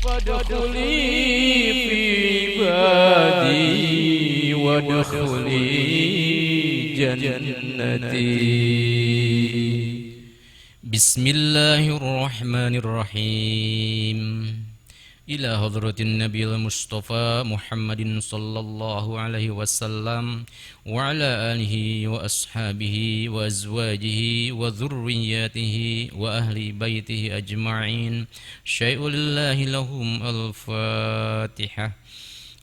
Fadkhuli fi ibadi wadkhuli jannati. Bismillahirrahmanirrahim. Ila hadratin Nabil Mustafa Muhammadin sallallahu alaihi wasallam wa ala alihi wa ashabihi wa azwajihi wa dhurriyyatihi wa ahli baitihi ajma'in. Syai'ulillahi lahum al-Fatihah.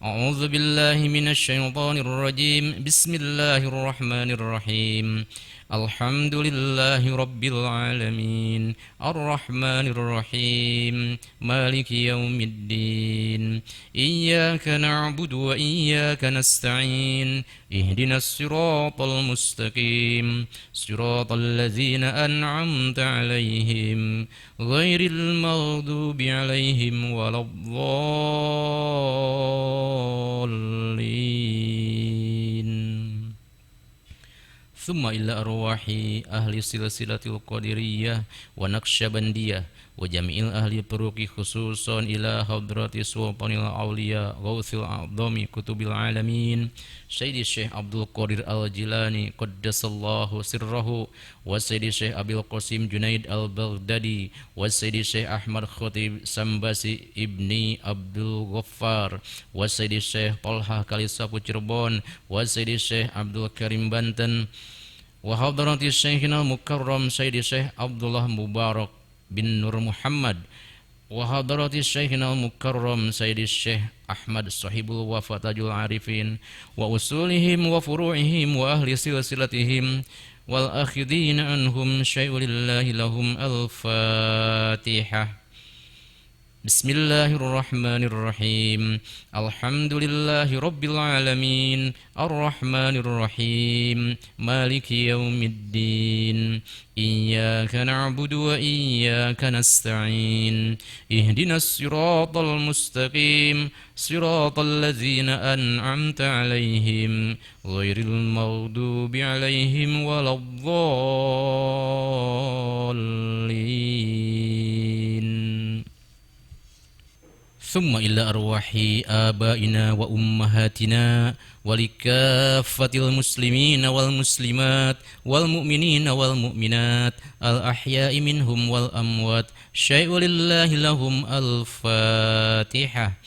A'udzu billahi minasy syaithanir rajim. Bismillahirrahmanirrahim. Alhamdulillahi rabbil alamin. Ar-Rahmanir Rahim. Maliki yaumiddin. Iyyaka na'budu wa iyyaka nasta'in. Ihdinas siratal mustaqim. Siratal ladzina an'amta 'alaihim ghairil maghdubi 'alaihim waladdallin. Thumma ila arwahi ahli silsilatil qadiriyah wa naqsyabandiyah wa jami'il ahli turuqi khususan ila hadrati sultanil awliya ghauthil a'dhami kutubil alamin Sayyidi Syekh Abdul Qadir Al-Jilani qaddasallahu sirrahu wa Sayyidi Syekh Abil Qasim Junaid Al-Baghdadi wa Sayyidi Syekh Ahmad Khatib Sambasi Ibni Abdul Ghaffar wa Sayyidi Syekh Talha Kalisapu Cirebon wa Sayyidi Syekh Abdul Karim Banten wa hadrati Syekhina Mukarram Sayyidi Syekh Abdullah Mubarak bin Nur Muhammad wa hadrati Syekhina Mukarram Sayyidi Syekh Ahmad Sahibul Wafa Tajul Arifin wa usulihim wa furu'ihim wa ahli silsilatihim wal akhidina anhum syai'ulillahi lahum al-Fatihah. Bismillahirrahmanirrahim. Alhamdulillahi rabbil alamin. Ar-Rahmanir Rahim. Maliki yaumiddin. Iyyaka na'budu wa iyyaka nasta'in. Ihdinas siratal mustaqim. Siratal ladzina an'amta 'alaihim ghairil maghdubi 'alaihim waladdallin. Thumma ila arwahi abaina wa ummahatina walikaffatil muslimina wal muslimat wal mu'minina wal mu'minat al ahya'i minhum wal amwat syai'ulillahi lahum al-Fatihah.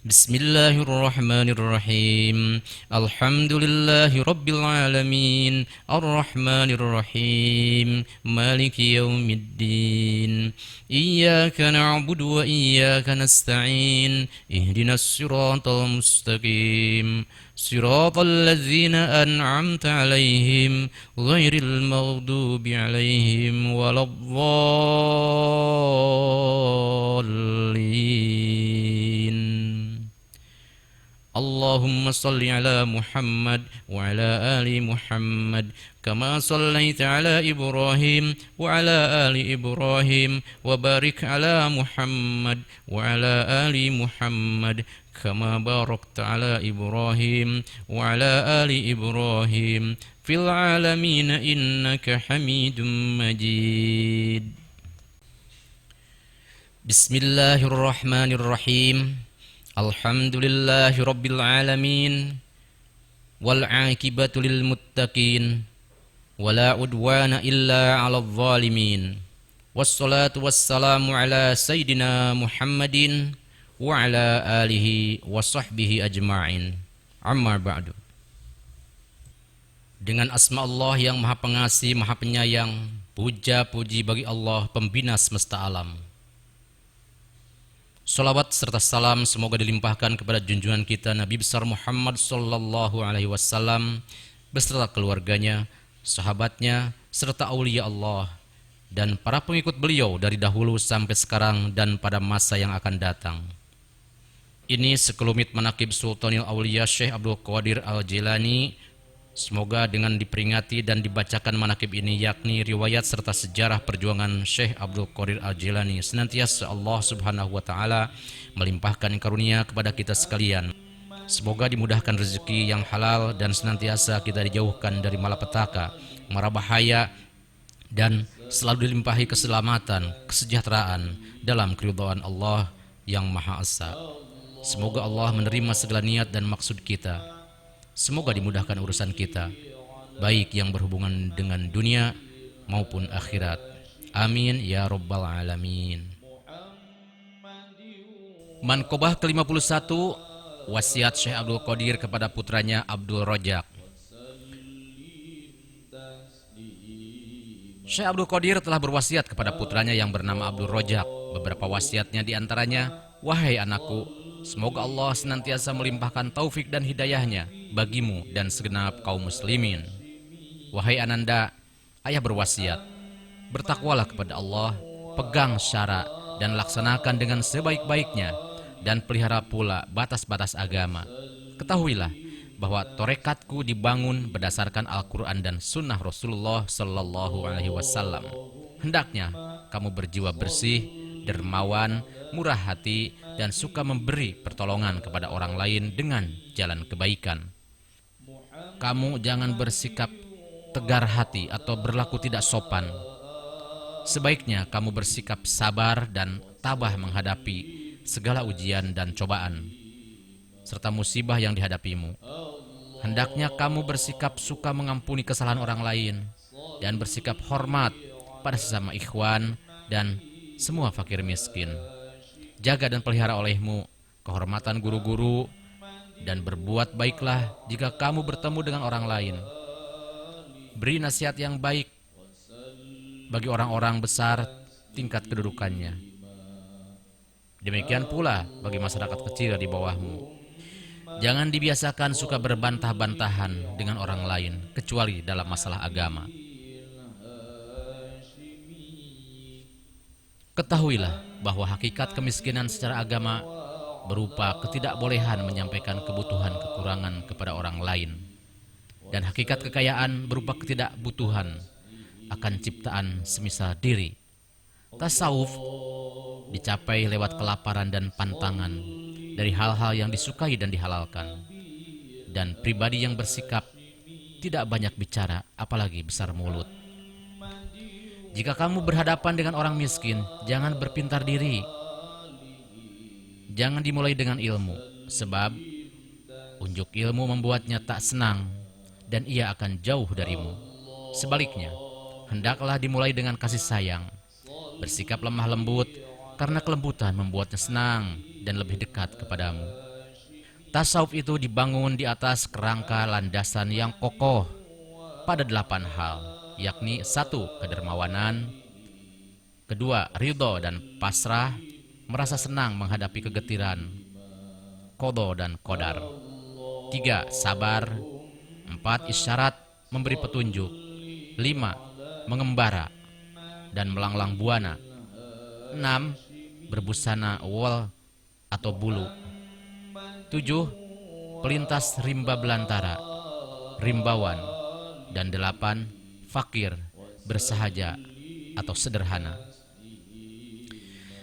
Bismillahirrahmanirrahim. Alhamdulillahi rabbil alamin. Ar-Rahmanir Rahim. Maliki yaumiddin. Iyyaka na'budu wa iyyaka nasta'in. Ihdinas siratal mustaqim. Siratal ladzina an'amta 'alaihim ghairil maghdubi 'alaihim waladdallin. Allahumma salli ala Muhammad wa ala ali Muhammad kama sallaita ala Ibrahim wa ala ali Ibrahim wa barik ala Muhammad wa ala ali Muhammad kama barakta ala Ibrahim wa ala ali Ibrahim fil alamin innaka Hamidum Majid. Bismillahirrahmanirrahim. Alhamdulillahi rabbil alamin wal aqibatu lil muttaqin wala udwana illa 'alal zalimin wassalatu wassalamu ala sayyidina Muhammadin wa ala alihi wa sahbihi ajma'in. Amma ba'du. Dengan asma Allah yang Maha Pengasih, Maha Penyayang, puja-puji bagi Allah pembina semesta alam. Salawat serta salam semoga dilimpahkan kepada junjungan kita Nabi besar Muhammad sallallahu alaihi wasallam beserta keluarganya, sahabatnya, serta aulia Allah dan para pengikut beliau dari dahulu sampai sekarang dan pada masa yang akan datang. Ini sekelumit manaqib Sultanil Aulia Syekh Abdul Qadir Al-Jilani. Semoga dengan diperingati dan dibacakan manaqib ini, yakni riwayat serta sejarah perjuangan Syekh Abdul Qadir Al-Jilani, senantiasa Allah subhanahu wa ta'ala melimpahkan karunia kepada kita sekalian. Semoga dimudahkan rezeki yang halal dan senantiasa kita dijauhkan dari malapetaka, mara bahaya, dan selalu dilimpahi keselamatan, kesejahteraan dalam keridhaan Allah yang Maha Esa. Semoga Allah menerima segala niat dan maksud kita. Semoga dimudahkan urusan kita, baik yang berhubungan dengan dunia maupun akhirat. Amin ya rabbal alamin. Manqobah ke-51, wasiat Syekh Abdul Qadir kepada putranya Abdul Rojak. Syekh Abdul Qadir telah berwasiat kepada putranya yang bernama Abdul Rojak. Beberapa wasiatnya diantaranya, wahai anakku, semoga Allah senantiasa melimpahkan taufik dan hidayahnya bagimu dan segenap kaum muslimin. Wahai Ananda, ayah berwasiat, bertakwalah kepada Allah, pegang syara dan laksanakan dengan sebaik-baiknya, dan pelihara pula batas-batas agama. Ketahuilah bahwa torekatku dibangun berdasarkan Al-Quran dan Sunnah Rasulullah Sallallahu Alaihi Wasallam. Hendaknya kamu berjiwa bersih, dermawan, murah hati, dan suka memberi pertolongan kepada orang lain dengan jalan kebaikan. Kamu jangan bersikap tegar hati atau berlaku tidak sopan. Sebaiknya kamu bersikap sabar dan tabah menghadapi segala ujian dan cobaan serta musibah yang dihadapimu. Hendaknya kamu bersikap suka mengampuni kesalahan orang lain dan bersikap hormat pada sesama ikhwan dan semua fakir miskin. Jaga dan pelihara olehmu kehormatan guru-guru dan berbuat baiklah jika kamu bertemu dengan orang lain. Beri nasihat yang baik bagi orang-orang besar tingkat kedudukannya. Demikian pula bagi masyarakat kecil di bawahmu. Jangan dibiasakan suka berbantah-bantahan dengan orang lain, kecuali dalam masalah agama. Ketahuilah bahwa hakikat kemiskinan secara agama berupa ketidakbolehan menyampaikan kebutuhan kekurangan kepada orang lain, dan hakikat kekayaan berupa ketidakbutuhan akan ciptaan semisal diri. Tasawuf dicapai lewat kelaparan dan pantangan dari hal-hal yang disukai dan dihalalkan, dan pribadi yang bersikap tidak banyak bicara, apalagi besar mulut. Jika kamu berhadapan dengan orang miskin, jangan berpintar diri. Jangan dimulai dengan ilmu, sebab unjuk ilmu membuatnya tak senang dan ia akan jauh darimu. Sebaliknya, hendaklah dimulai dengan kasih sayang. Bersikap lemah lembut, karena kelembutan membuatnya senang dan lebih dekat kepadamu. Tasawuf itu dibangun di atas kerangka landasan yang kokoh pada 8 hal, yakni 1. Kedermawanan, 2. Ridho dan pasrah, merasa senang menghadapi kegetiran, qadha dan qadar, 3. Sabar, 4. Isyarat, memberi petunjuk, 5. Mengembara dan melanglang buana, 6. Berbusana wol atau bulu, 7. Pelintas rimba belantara, rimbawan, dan 8. Fakir, bersahaja atau sederhana.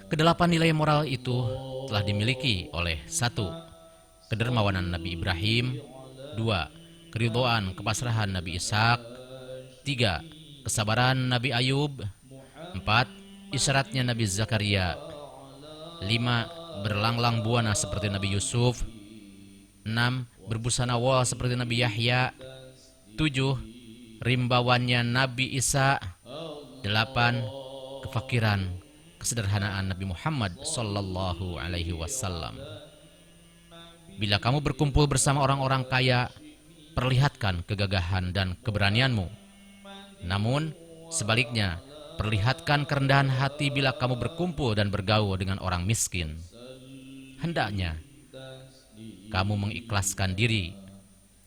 Kedelapan nilai moral itu telah dimiliki oleh 1. Kedermawanan Nabi Ibrahim, 2. Keridhaan kepasrahan Nabi Ishak, 3. Kesabaran Nabi Ayub, 4. Isyaratnya Nabi Zakaria, 5. Berlanglang buana seperti Nabi Yusuf, 6. Berbusana wol seperti Nabi Yahya, 7. Rimbawannya Nabi Isa, 8. Kefakiran, kesederhanaan Nabi Muhammad Sallallahu Alaihi Wasallam. Bila kamu berkumpul bersama orang-orang kaya, perlihatkan kegagahan dan keberanianmu. Namun, sebaliknya, perlihatkan kerendahan hati bila kamu berkumpul dan bergaul dengan orang miskin. Hendaknya kamu mengikhlaskan diri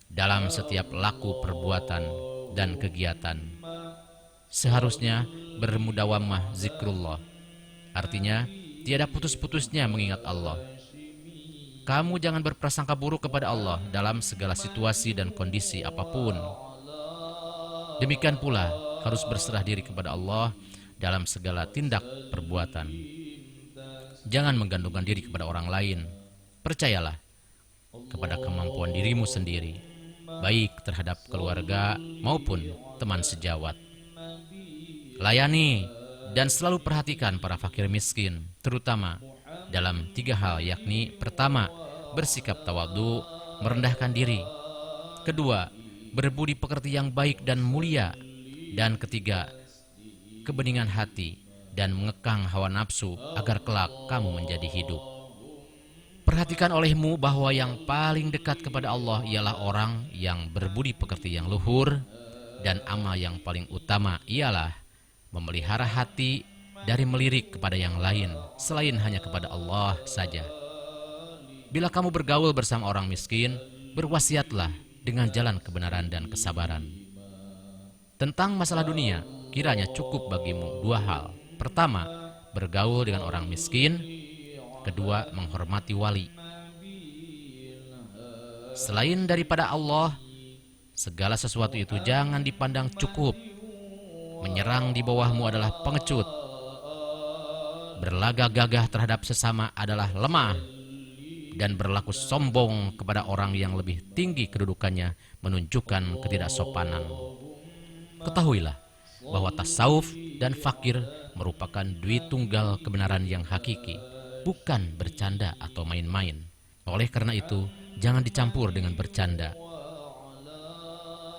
dalam setiap laku perbuatan dan kegiatan. Seharusnya bermudawamah zikrullah, artinya tiada putus-putusnya mengingat Allah. Kamu jangan berprasangka buruk kepada Allah dalam segala situasi dan kondisi apapun. Demikian pula harus berserah diri kepada Allah dalam segala tindak perbuatan. Jangan menggantungkan diri kepada orang lain. Percayalah kepada kemampuan dirimu sendiri, baik terhadap keluarga maupun teman sejawat. Layani dan selalu perhatikan para fakir miskin, terutama dalam 3 hal, yakni pertama, bersikap tawadhu, merendahkan diri. Kedua, berbudi pekerti yang baik dan mulia. Dan ketiga, kebeningan hati dan mengekang hawa nafsu agar kelak kamu menjadi hidup. Perhatikan olehmu bahwa yang paling dekat kepada Allah ialah orang yang berbudi pekerti yang luhur, dan amal yang paling utama ialah memelihara hati dari melirik kepada yang lain selain hanya kepada Allah saja. Bila kamu bergaul bersama orang miskin, berwasiatlah dengan jalan kebenaran dan kesabaran. Tentang masalah dunia, kiranya cukup bagimu 2 hal. Pertama, bergaul dengan orang miskin. Kedua, menghormati wali. Selain daripada Allah, segala sesuatu itu jangan dipandang cukup. Menyerang di bawahmu adalah pengecut. Berlagak gagah terhadap sesama adalah lemah. Dan berlaku sombong kepada orang yang lebih tinggi kedudukannya menunjukkan ketidaksopanan. Ketahuilah bahwa tasawuf dan fakir merupakan dui tunggal kebenaran yang hakiki, bukan bercanda atau main-main. Oleh karena itu, jangan dicampur dengan bercanda.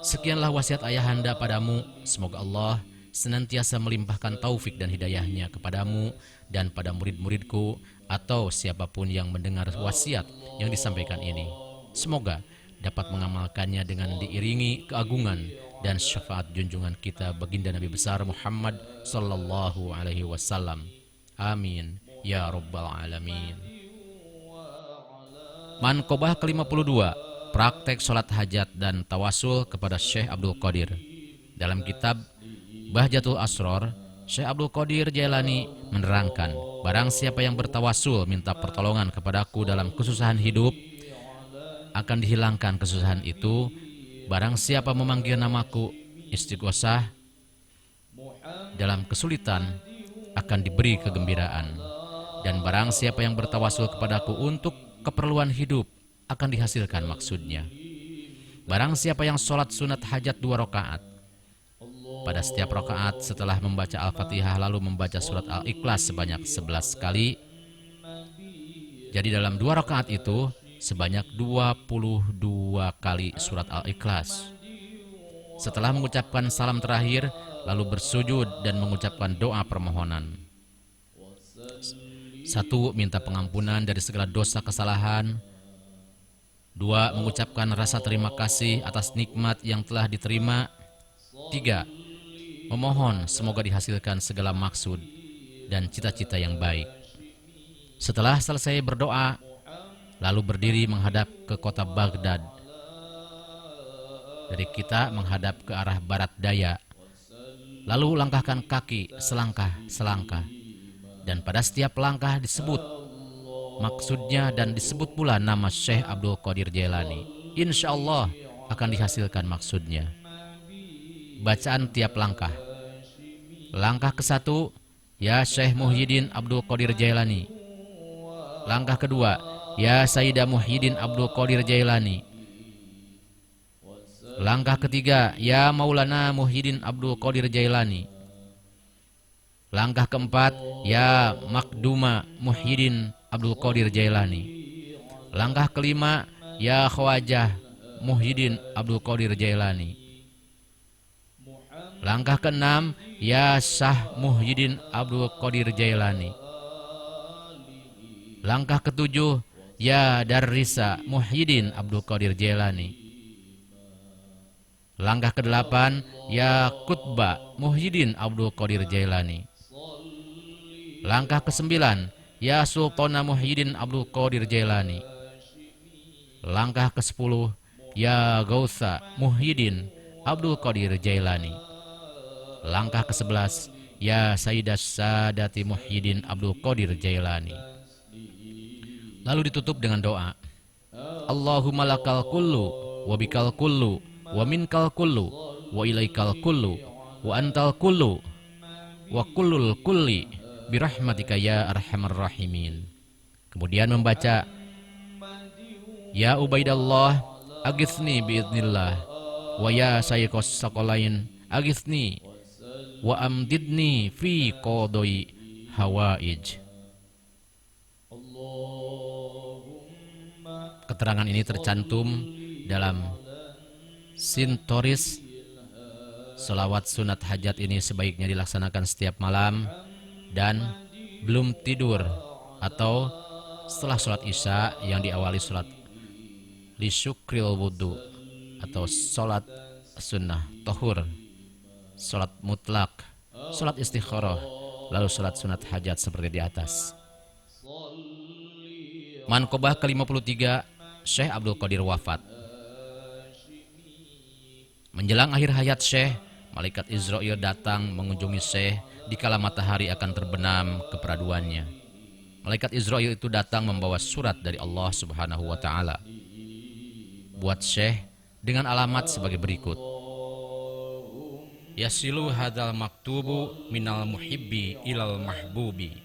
Sekianlah wasiat ayahanda padamu. Semoga Allah senantiasa melimpahkan taufik dan hidayahnya kepadamu dan pada murid-muridku atau siapapun yang mendengar wasiat yang disampaikan ini. Semoga dapat mengamalkannya dengan diiringi keagungan dan syafaat junjungan kita baginda Nabi besar Muhammad sallallahu alaihi wasallam. Amin ya rabbal alamin. Manqobah ke-52, praktek sholat hajat dan tawasul kepada Syekh Abdul Qadir. Dalam kitab Bahjatul Asror, Syekh Abdul Qadir Jailani menerangkan, barang siapa yang bertawasul minta pertolongan kepadaku dalam kesusahan hidup, akan dihilangkan kesusahan itu. Barang siapa memanggil namaku istighosah dalam kesulitan, akan diberi kegembiraan. Dan barang siapa yang bertawasul kepadaku untuk keperluan hidup, akan dihasilkan maksudnya. Barang siapa yang sholat sunat hajat 2 rakaat, pada setiap rakaat setelah membaca Al-Fatihah lalu membaca surat Al-Ikhlas sebanyak 11 kali, jadi dalam 2 rakaat itu sebanyak 22 kali surat Al-Ikhlas. Setelah mengucapkan salam terakhir, lalu bersujud dan mengucapkan doa permohonan. 1. Minta pengampunan dari segala dosa kesalahan. 2. Mengucapkan rasa terima kasih atas nikmat yang telah diterima. 3. Memohon semoga dihasilkan segala maksud dan cita-cita yang baik. Setelah selesai berdoa, lalu berdiri menghadap ke kota Baghdad. Dari kita menghadap ke arah barat daya. Lalu langkahkan kaki selangkah-selangkah. Dan pada setiap langkah disebut maksudnya dan disebut pula nama Syekh Abdul Qadir Jailani. Insya Allah akan dihasilkan maksudnya. Bacaan tiap langkah. Langkah ke-1, ya Syekh Muhyiddin Abdul Qadir Jailani. Langkah kedua, ya Sayyidah Muhyiddin Abdul Qadir Jailani. Langkah ketiga, ya Maulana Muhyiddin Abdul Qadir Jailani. Langkah keempat, ya Makduma Muhyiddin Abdul Qadir Jailani. Langkah kelima, ya Khawajah Muhyiddin Abdul Qadir Jailani. Langkah keenam, ya Syah Muhyiddin Abdul Qadir Jailani. Langkah ketujuh, ya Darrisa Muhyiddin Abdul Qadir Jailani. Langkah kedelapan, ya Qutba Muhyiddin Abdul Qadir Jailani. Langkah kesembilan, ya Sultana Muhyiddin Abdul Qadir Jailani. Langkah ke-10, ya Gausa Muhyiddin Abdul Qadir Jailani. Langkah ke-11, ya Sayyidah Sadati Muhyiddin Abdul Qadir Jailani. Lalu ditutup dengan doa. Allahumma lakal kullu, wa bikal kullu, wa minkal kullu, wa ilaikal kullu, wa antal kullu, wa kullul kulli, birahmatika ya arhamar rahimin. Kemudian membaca, ya Ubaidallah, agithni biidnillah, wa ya sayyikos sakolain, agithni, wa amdidni fi qadoi hawaij. Keterangan ini tercantum dalam Sintoris. Selawat sunat hajat ini sebaiknya dilaksanakan setiap malam dan belum tidur atau setelah sholat isya yang diawali sholat lisyukril wudhu atau sholat sunnah tohur, sholat mutlak, sholat istikharah, lalu sholat sunat hajat seperti di atas. Manqobah ke-53, Syekh Abdul Qadir wafat. Menjelang akhir hayat Syekh, malaikat Israil datang mengunjungi Syekh dikala matahari akan terbenam ke peraduannya. Malaikat Israil itu datang membawa surat dari Allah Subhanahu wa taala buat Syekh dengan alamat sebagai berikut. Yasilu hadzal maktubu minal muhibbi ilal mahbubi.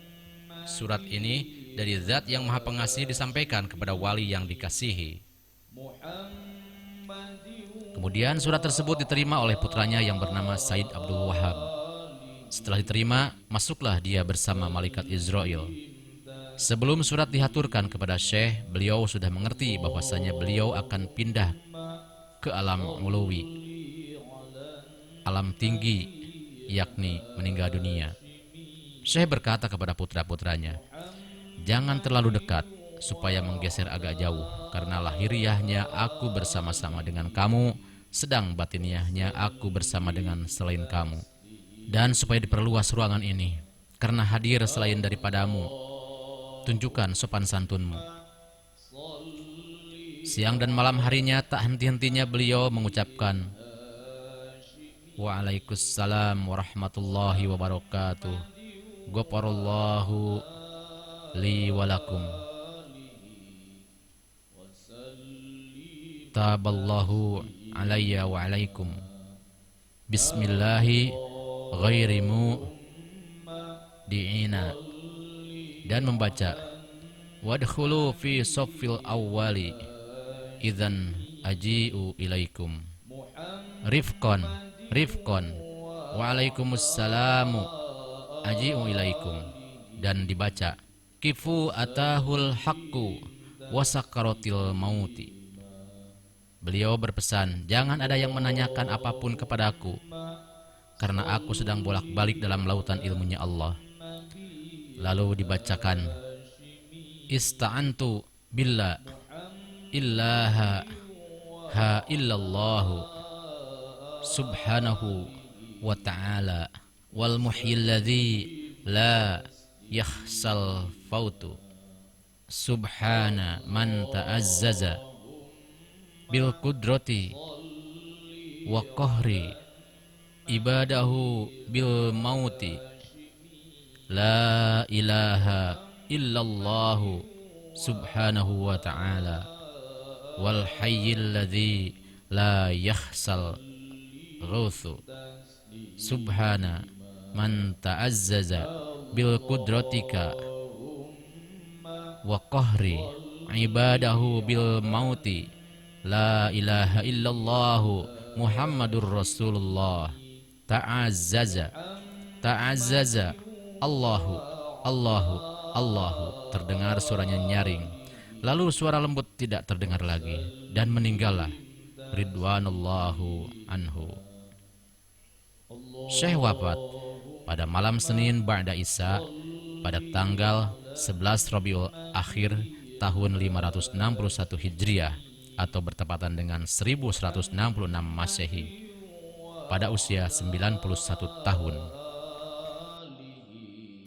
Surat ini dari Zat yang Maha Pengasih disampaikan kepada wali yang dikasihi. Kemudian surat tersebut diterima oleh putranya yang bernama Said Abdul Wahab. Setelah diterima, masuklah dia bersama malaikat Israil. Sebelum surat dihaturkan kepada Syekh, beliau sudah mengerti bahwasanya beliau akan pindah ke alam uluwi, alam tinggi, yakni meninggal dunia. Syekh berkata kepada putra-putranya, jangan terlalu dekat supaya menggeser agak jauh, karena lahiriahnya aku bersama-sama dengan kamu, sedang batiniahnya aku bersama dengan selain kamu. Dan supaya diperluas ruangan ini, karena hadir selain daripadamu, tunjukkan sopan santunmu. Siang dan malam harinya tak henti-hentinya beliau mengucapkan Waalaikumsalam warahmatullahi wabarakatuh, Ghafarallahu li walakum, taballahu alayya wa alaikum, bismillahi ghairimu di'ina, dan membaca wadkhulu fi soffil awwali idzan aji'u ilaikum rifqan rifqan waalaikumustalamu aji'u ilaikum, dan dibaca kifu atahul haqqu wasakaratil mauti. Beliau berpesan, jangan ada yang menanyakan apapun kepadaku, karena aku sedang bolak-balik dalam lautan ilmunya Allah. Lalu dibacakan ista'antu billah illaha ha illallahu subhanahu wa ta'ala wal muhyilladzi la yakhsal fautu subhana man ta'azzaza bil qudrati wa qahri ibadahu bil mauti la ilaha illallahu subhanahu wa ta'ala wal hayyil ladzi la yakhsal ghawthu subhana man ta'azzaza bil qudratika wa qahri ibadahu bil mauti la ilaha illallahu muhammadur rasulullah ta'azzaza ta'azzaza Allahu Allahu Allahu. Terdengar suaranya nyaring, lalu suara lembut tidak terdengar lagi, dan meninggallah ridwanullahu anhu. Syekh wafat pada malam Senin ba'da Isya pada tanggal 11 Rabiul Akhir tahun 561 Hijriah atau bertepatan dengan 1166 Masehi pada usia 91 tahun.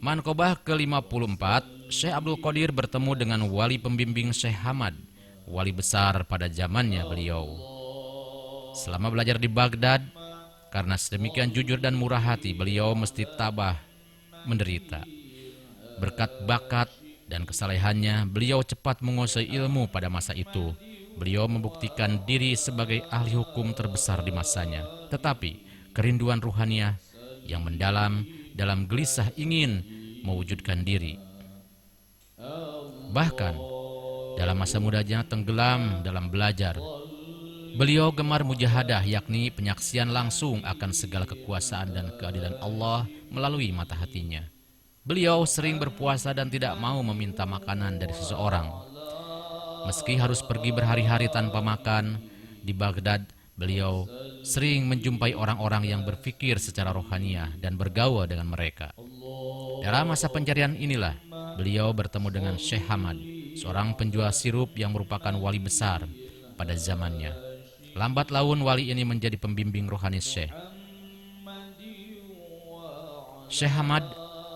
Manqobah ke-54, Syekh Abdul Qadir bertemu dengan wali pembimbing Syekh Hamad, wali besar pada zamannya beliau. Selama belajar di Baghdad, karena sedemikian jujur dan murah hati, beliau mesti tabah menderita. Berkat bakat dan kesalehannya, beliau cepat menguasai ilmu pada masa itu. Beliau membuktikan diri sebagai ahli hukum terbesar di masanya. Tetapi kerinduan ruhaniah yang mendalam dalam gelisah ingin mewujudkan diri. Bahkan dalam masa mudanya tenggelam dalam belajar. Beliau gemar mujahadah, yakni penyaksian langsung akan segala kekuasaan dan keadilan Allah melalui mata hatinya. Beliau sering berpuasa dan tidak mau meminta makanan dari seseorang. Meski harus pergi berhari-hari tanpa makan, di Baghdad beliau sering menjumpai orang-orang yang berpikir secara rohaniah dan bergaul dengan mereka. Dalam masa pencarian inilah, beliau bertemu dengan Syekh Hamad, seorang penjual sirup yang merupakan wali besar pada zamannya. Lambat laun wali ini menjadi pembimbing rohani Syekh. Syekh Hamad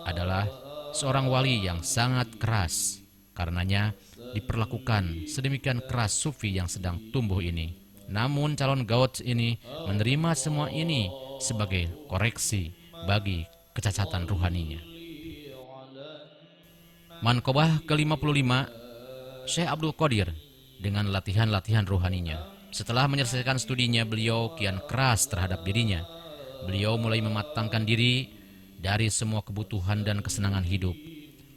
adalah seorang wali yang sangat keras. Karenanya diperlakukan sedemikian keras sufi yang sedang tumbuh ini. Namun calon Gauts ini menerima semua ini sebagai koreksi bagi kecacatan rohaninya. Manqobah ke-55, Syekh Abdul Qadir dengan latihan-latihan rohaninya. Setelah menyelesaikan studinya, beliau kian keras terhadap dirinya. Beliau mulai mematangkan diri dari semua kebutuhan dan kesenangan hidup.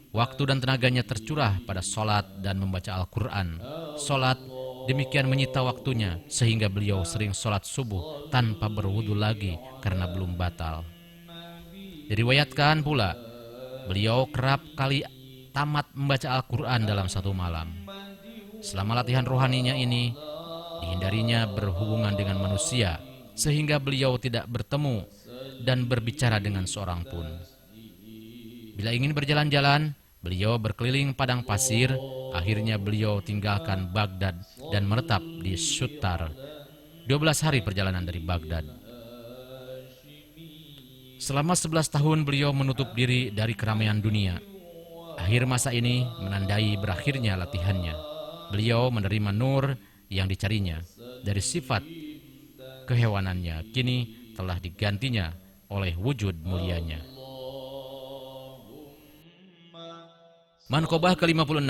Waktu dan tenaganya tercurah pada sholat dan membaca Al-Quran. Sholat demikian menyita waktunya sehingga beliau sering sholat subuh tanpa berwudu lagi karena belum batal. Diriwayatkan pula, beliau kerap kali tamat membaca Al-Quran dalam satu malam. Selama latihan rohaninya ini, dihindarinya berhubungan dengan manusia, sehingga beliau tidak bertemu dan berbicara dengan seorang pun. Bila ingin berjalan-jalan, beliau berkeliling padang pasir. Akhirnya beliau tinggalkan Baghdad dan menetap di Shuttar. 12 hari perjalanan dari Baghdad. Selama 11 tahun beliau menutup diri dari keramaian dunia. Akhir masa ini menandai berakhirnya latihannya. Beliau menerima nur yang dicarinya dari sifat kehewanannya. Kini telah digantinya oleh wujud mulianya. Manqobah ke-56,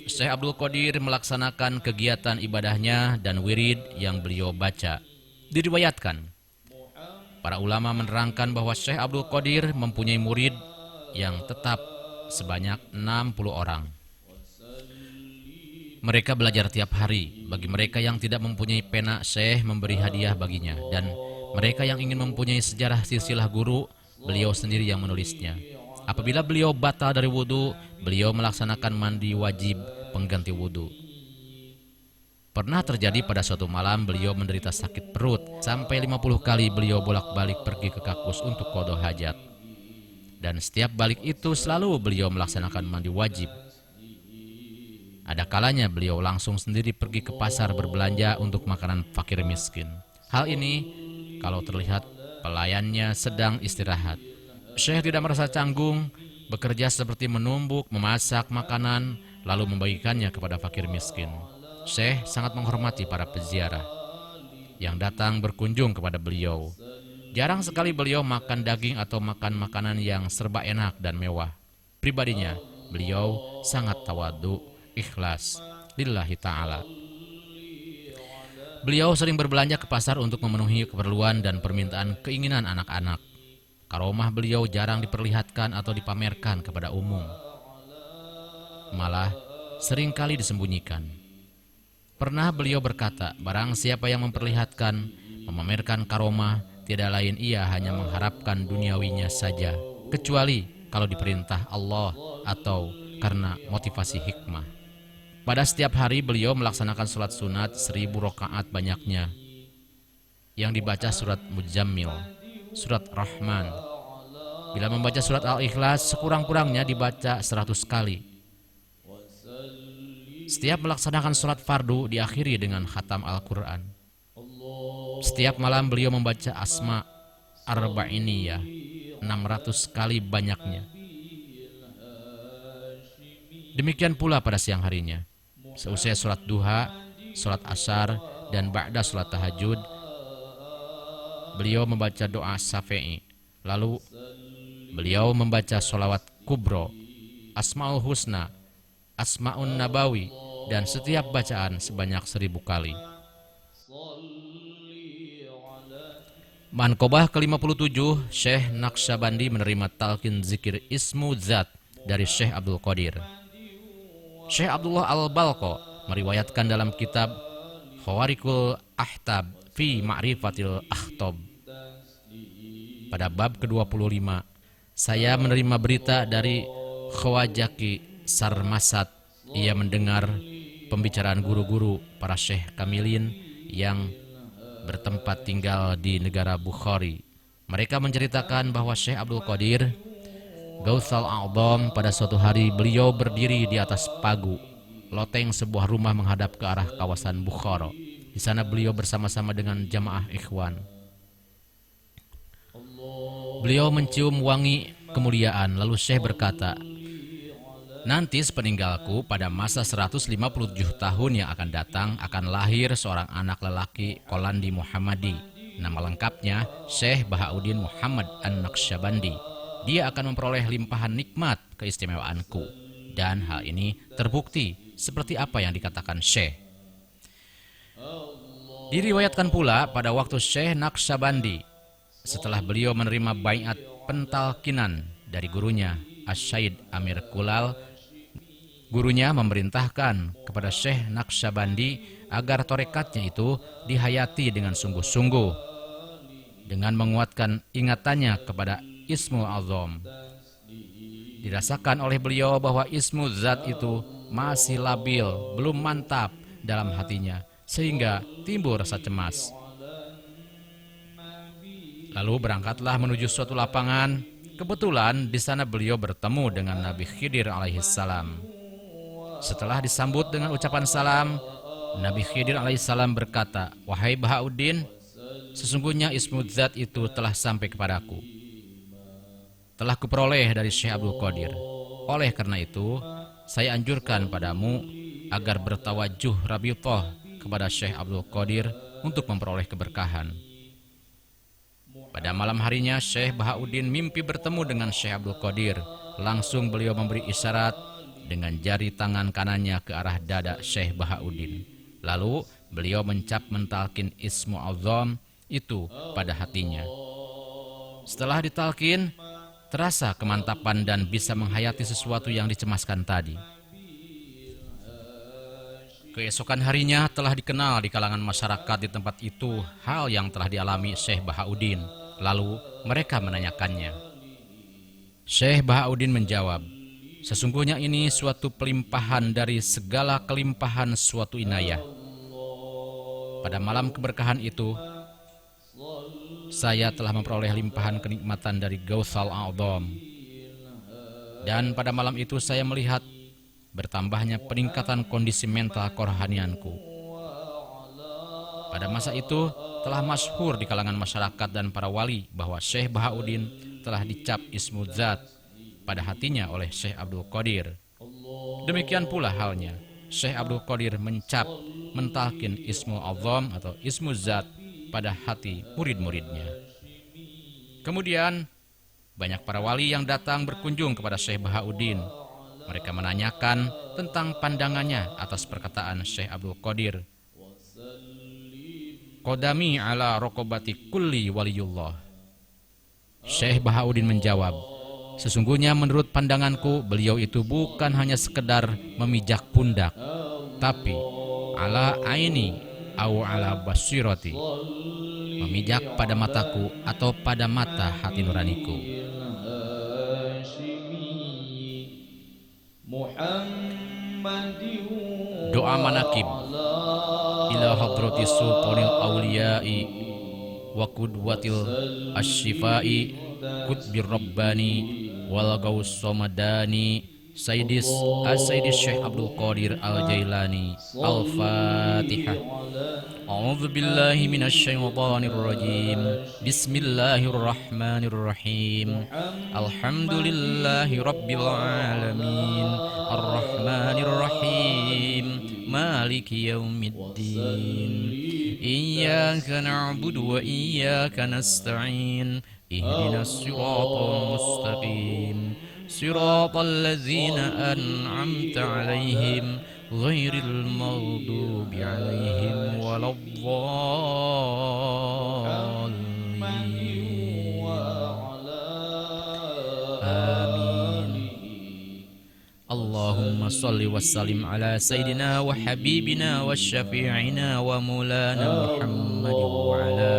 Syekh Abdul Qadir melaksanakan kegiatan ibadahnya dan wirid yang beliau baca. Diriwayatkan, para ulama menerangkan bahwa Syekh Abdul Qadir mempunyai murid yang tetap sebanyak 60 orang. Mereka belajar tiap hari. Bagi mereka yang tidak mempunyai pena, Syekh memberi hadiah baginya. Dan mereka yang ingin mempunyai sejarah silsilah guru, beliau sendiri yang menulisnya. Apabila beliau batal dari wudu, beliau melaksanakan mandi wajib pengganti wudu. Pernah terjadi pada suatu malam beliau menderita sakit perut. Sampai 50 kali beliau bolak-balik pergi ke kakus untuk qada hajat. Dan setiap balik itu selalu beliau melaksanakan mandi wajib. Ada kalanya beliau langsung sendiri pergi ke pasar berbelanja untuk makanan fakir miskin. Hal ini kalau terlihat pelayannya sedang istirahat. Syekh tidak merasa canggung, bekerja seperti menumbuk, memasak makanan, lalu membagikannya kepada fakir miskin. Syekh sangat menghormati para peziarah yang datang berkunjung kepada beliau. Jarang sekali beliau makan daging atau makan makanan yang serba enak dan mewah. Pribadinya, beliau sangat tawadhu, ikhlas, lillahi ta'ala. Beliau sering berbelanja ke pasar untuk memenuhi keperluan dan permintaan keinginan anak-anak. Karomah beliau jarang diperlihatkan atau dipamerkan kepada umum. Malah seringkali disembunyikan. Pernah beliau berkata, barang siapa yang memperlihatkan, memamerkan karomah, tiada lain ia hanya mengharapkan duniawinya saja, kecuali kalau diperintah Allah atau karena motivasi hikmah. Pada setiap hari beliau melaksanakan sholat sunat 1000 rakaat banyaknya, yang dibaca surat Mujammil, surat Rahman. Bila membaca surat Al-Ikhlas, sekurang-kurangnya dibaca 100 kali. Setiap melaksanakan sholat fardu diakhiri dengan khatam Al-Quran. Setiap malam beliau membaca Asma Arba'iniyah 600 kali banyaknya. Demikian pula pada siang harinya. Seusai sholat duha, sholat asar, dan ba'da sholat tahajud, beliau membaca doa syafi'i. Lalu beliau membaca sholawat kubro, Asma'ul Husna, Asma'un Nabawi, dan setiap bacaan sebanyak 1000 kali. Manqobah ke-57, Syekh Naqsyabandi menerima talqin zikir Ismu Zat dari Syekh Abdul Qadir. Syekh Abdullah Al-Balqa meriwayatkan dalam kitab Khawarikul Ahtab fi Ma'rifatil Akhtab pada bab ke-25, saya menerima berita dari Khawajaki Sarmasat. Ia mendengar pembicaraan guru-guru para syekh kamilin yang bertempat tinggal di negara Bukhari. Mereka menceritakan bahwa Syekh Abdul Qadir Gautsal A'dham pada suatu hari beliau berdiri di atas pagu loteng sebuah rumah menghadap ke arah kawasan Bukhara. Di sana beliau bersama-sama dengan jamaah ikhwan. Beliau mencium wangi kemuliaan, lalu Syekh berkata, nanti sepeninggalku pada masa 157 tahun yang akan datang akan lahir seorang anak lelaki Kolandi Muhammadi. Nama lengkapnya Syekh Bahauddin Muhammad An-Naqsyabandi. Dia akan memperoleh limpahan nikmat keistimewaanku. Dan hal ini terbukti seperti apa yang dikatakan Syekh. Diriwayatkan pula pada waktu Syekh Naqsyabandi, setelah beliau menerima baiat pentalkinan dari gurunya Asy-Syaikh Amir Kulal, gurunya memerintahkan kepada Syekh Naqsyabandi agar torekatnya itu dihayati dengan sungguh-sungguh dengan menguatkan ingatannya kepada Ismul Azam. Dirasakan oleh beliau bahwa Ismu Zat itu masih labil, belum mantap dalam hatinya, sehingga timbul rasa cemas. Lalu berangkatlah menuju suatu lapangan. Kebetulan di sana beliau bertemu dengan Nabi Khidir alaihissalam. Setelah disambut dengan ucapan salam, Nabi Khidir alaihissalam berkata, wahai Bahauddin, sesungguhnya Ismu Zat itu telah sampai kepadaku, telah kuperoleh dari Syekh Abdul Qadir. Oleh karena itu, saya anjurkan padamu agar bertawajuh rabithah kepada Syekh Abdul Qadir untuk memperoleh keberkahan. Pada malam harinya, Syekh Bahauddin mimpi bertemu dengan Syekh Abdul Qadir. Langsung beliau memberi isyarat dengan jari tangan kanannya ke arah dada Syekh Bahauddin. Lalu beliau mencap mentalkin Ismu Azam itu pada hatinya. Setelah ditalkin, terasa kemantapan dan bisa menghayati sesuatu yang dicemaskan tadi. Keesokan harinya telah dikenal di kalangan masyarakat di tempat itu hal yang telah dialami Syekh Bahauddin. Lalu mereka menanyakannya. Syekh Bahauddin menjawab, sesungguhnya ini suatu pelimpahan dari segala kelimpahan suatu inayah. Pada malam keberkahan itu, saya telah memperoleh limpahan kenikmatan dari Gautsal A'dham. Dan pada malam itu saya melihat bertambahnya peningkatan kondisi mental kerohanianku. Pada masa itu telah masyhur di kalangan masyarakat dan para wali bahwa Syekh Bahauddin telah dicap Ismu Zat pada hatinya oleh Syekh Abdul Qadir. Demikian pula halnya Syekh Abdul Qadir mencap mentalkin Ismul Azam atau Ismu Zat pada hati murid-muridnya. Kemudian banyak para wali yang datang berkunjung kepada Syekh Bahauddin. Mereka menanyakan tentang pandangannya atas perkataan Syekh Abdul Qadir, Qadami ala raqabati kulli waliyullah. Syekh Bahauddin menjawab, sesungguhnya menurut pandanganku beliau itu bukan hanya sekedar memijak pundak, tapi ala aini au ala basirati, memijak pada mataku atau pada mata hati nuraniku. Doa manakib ila hadrati sultanil awliyai wa qudwatil asyifai qutbir rabbani wal gaus somadani Sayyidis Syekh Abdul Qadir Al-Jailani. Al-Fatihah. A'udzu billahi minasyaitonir rajim. Bismillahirrahmanirrahim. Alhamdulillahi rabbil alamin. Arrahmanir rahim. Maliki yaumiddin. Iyyaka na'budu wa iyyaka nasta'in. Ihdinas siratal mustaqim. صراط الذين أنعمت عليهم غير المغضوب عليهم ولا الضالين آمين. اللهم صل وسلم على سيدنا وحبيبنا وشفيعنا ومولانا محمد وعلى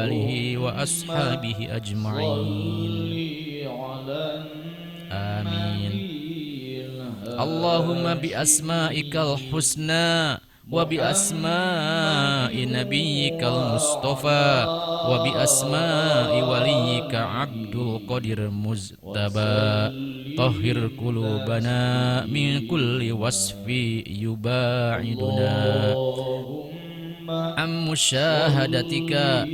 آله وأصحابه أجمعين آمين. Allahumma bi asma'ikal husna wa bi asma'i nabiyyikal mustafa wa bi asma'i waliyyika Abdul Qadir Mujtaba tahhir qulubana min kulli wasfi yuba'iduna am musyahadatika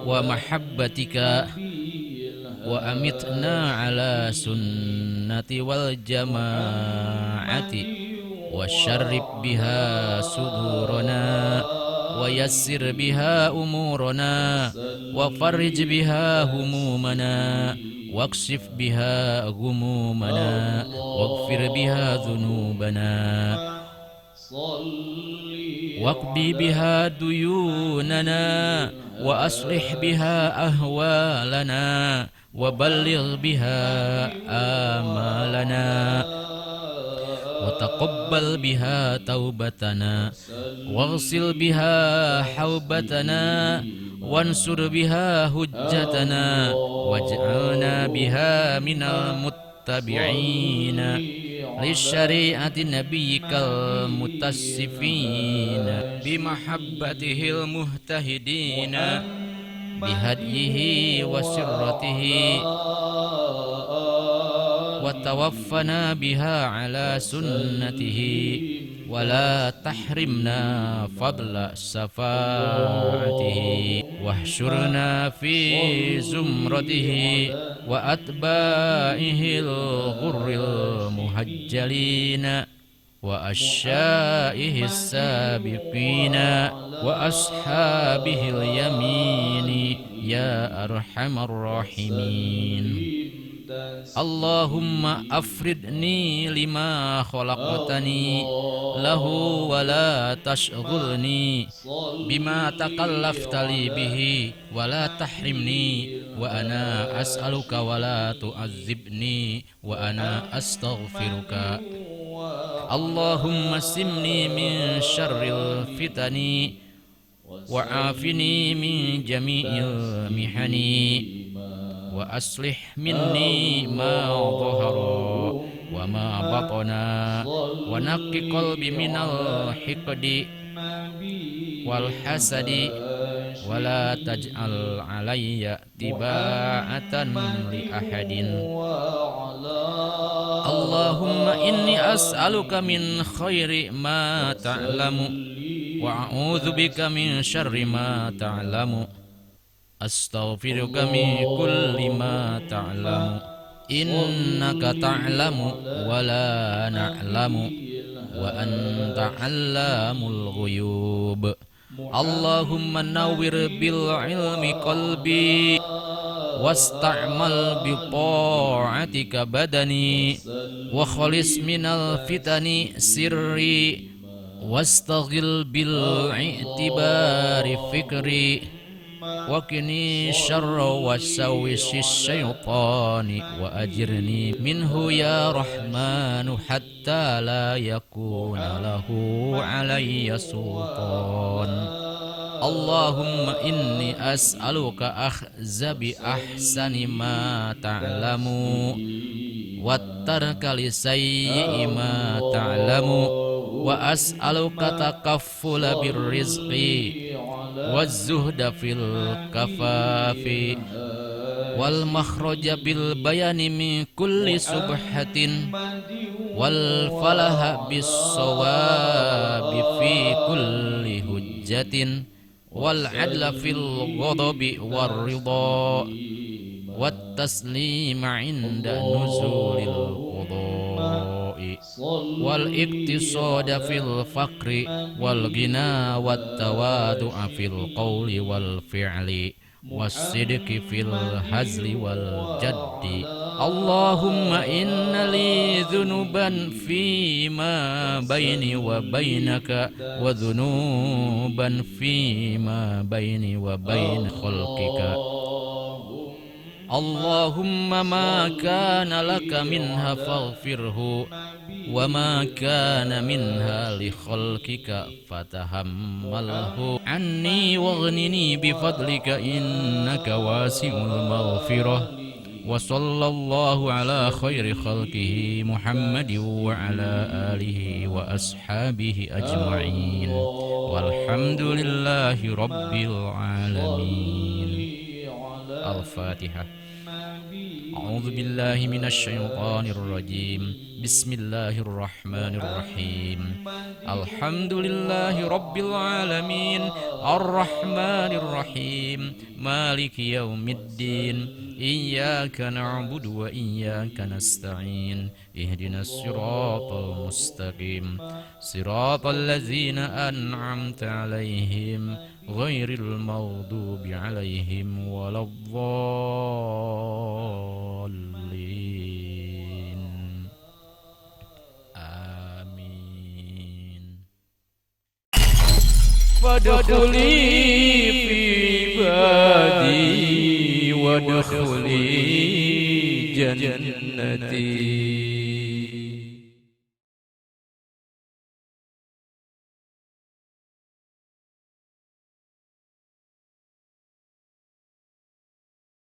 wa mahabbatika wa amitna ala sunnati wal jama'ati wa syarrib biha sudurana wa yassir biha umurana wa farrij biha humumana waqsif biha ghumumana waghfir biha dhunubana waqdi biha duyunana wa aslih biha ahwalana wa balligh biha amalana wa taqabbal biha taubatana waghsil biha haubatana wansur biha hujjatana waj'alna biha minal muttabi'ina lisyari'ati nabiyyikal mutassifina bimahabbatihil muhtahidina bihadyihi wa sirratihi wa tawaffana biha ala sunnatihi wa la tahrimna fadla safa'atihi wahsyurna fi zumratihi wa atba'ihil ghurril muhajjalina wa asyaihis sabiqina wa ashabihil yamini ya arhamar rahimin. Allahumma afridni lima khalaqtani lahu wa la tashghulni bima takallaftali bihi wa la tahrimni wa ana as'aluka wa la tu'adzibni wa ana astaghfiruka. Allahumma simni min syarril fitani wa afini min jami'il mihani wa aslih minni ma dhahara wa ma batana wa naqqi qalbi minal hiqdi wal hasadi wa la taj'al alayya tiba'atan li ahadin. Allahumma inni as'aluka min khairi ma ta'lamu wa a'udzu bika min syarri ma ta'lamu. Astaghfiruka min kulli ma ta'lamu innaka ta'lamu wa la na'lamu wa anta 'allamul ghuyub. Allahumma nawwir bil ilmi qalbi wasta'mal bi ta'atika badani wa khalis minal fitani sirri wastaghil bil i'tibari fikri wakini syarra wasawisi syaitani wa ajirni minhu ya rahmanu hatta la yakuna lahu alayya sultan. Allahumma inni as'aluka akhza bi ahsani ma ta'lamu wattarka li sayyi ma ta'lamu wa as'aluka takaffula birrizqi waz-zuhda fil kafafi wal makhraja bil bayani min kulli subhatin wal falaha bis sawabi fi kulli hujjatin wal adla fil ghadabi war ridha wat taslima inda nuzulil qada'i wal iktisada fil faqri wal ghina wat tawadu'a fil qawli wal fi'li was-sidqi fil hazli wal jaddi. Allahumma inna li dhunuban fi ma baini wa bainaka wa dhunuban fi ma baini wa bain khalqika. Allahumma ma kana laka minha faghfirhu wa ma kana minha li khalqika fatahammalhu anni waghnini bifadlika innaka wasi'ul maghfirah وصلى الله على خير خلقه محمد وعلى آله وأصحابه أجمعين والحمد لله رب العالمين. الفاتحة. أعوذ بالله من الشيطان الرجيم. بسم الله الرحمن الرحيم. الحمد لله رب العالمين الرحمن الرحيم مالك يوم الدين إياك نعبد وإياك نستعين اهدنا الصراط المستقيم صراط الذين أنعمت عليهم غير المغضوب عليهم ولا الضالين آمين. فادخلي في عبادي وادخلي جنتي.